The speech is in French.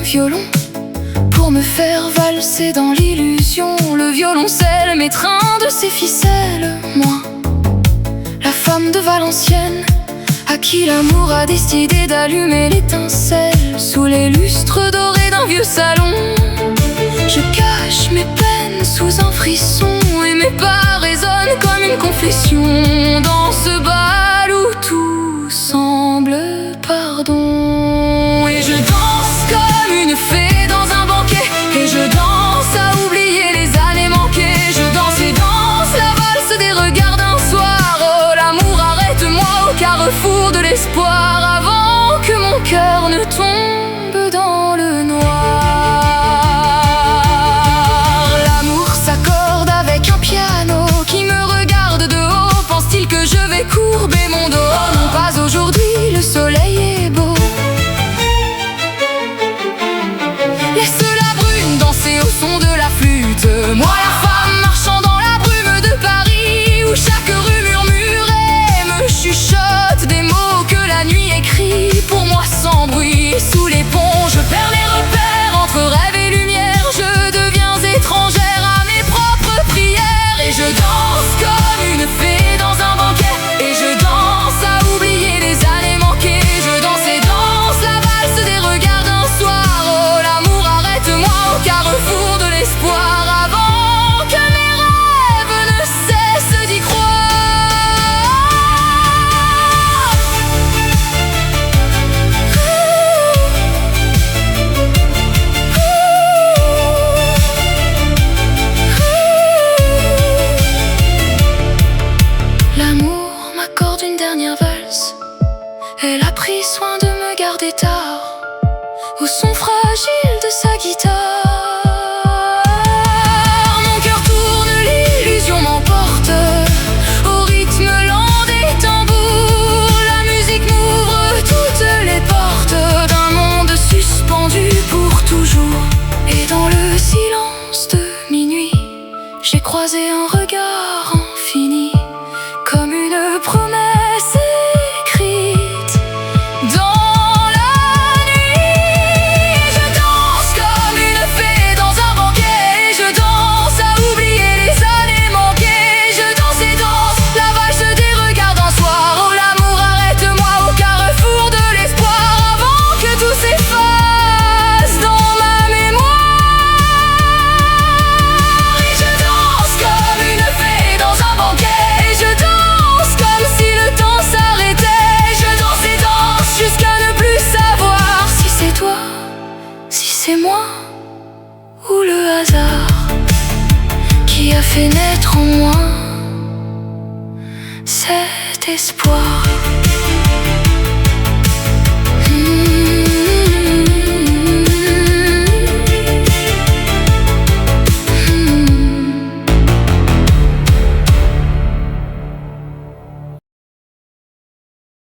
violon pour me faire valser dans l'illusion. Le violoncelle m'étreint de ses ficelles. Moi, la femme de Valenciennes, à qui l'amour a décidé d'allumer l'étincelle sous les lustres dorés d'un vieux salon. Je cache mes peines sous un frisson et mes pas résonnent comme une confession dans ce bal où tout semble pardon. Et je danse comme une fée dans un banquet, et je danse à oublier les années manquées. Je danse et danse la valse des regards d'un soir. Oh l'amour, arrête-moi au carrefour de l'espoir avant que mon cœur ne tombe dans le noir. L'amour s'accorde avec un piano qui me regarde de haut. Pense-t-il que je vais courber mon dos? Oh non, pas aujourd'hui, le soleil est beau. Laisse la brune danser au son de la flûte. Moi la femme marchant dans la brume de Paris, où chaque rue murmurée me chuchote des mots que la nuit écrit pour moi sans bruit. Sous les ponts je perds les repères entre rêve et lumière. Je deviens étrangère à mes propres prières. Et je danse comme une fée dans un banquet, et je danse à oublier les années manquées. Je danse et danse la valse des regards d'un soir. Oh l'amour, arrête-moi au carrefour de l'espoir avant que mes rêves ne cessent d'y croire. L'amour m'accorde une dernière valse. Elle a pris soin de me garder tard au son fragile de sa guitare. Mon cœur tourne, l'illusion m'emporte au rythme lent des tambours. La musique m'ouvre toutes les portes d'un monde suspendu pour toujours. Et dans le silence de minuit, j'ai croisé un regard infini, comme une promesse écrite dans la nuit. Et je danse comme une fée dans un banquet, et je danse à oublier les années manquées. Je danse et danse la valse des regards d'un soir. Oh l'amour, arrête-moi au carrefour de l'espoir avant que tout s'efface dans ma mémoire. Et je danse comme une fée dans un banquet, et je danse comme si le temps s'arrêtait. Je danse et danse jusqu'à ne plus savoir si c'est toi, si c'est moi, ou le hasard qui a fait naître en moi cet espoir.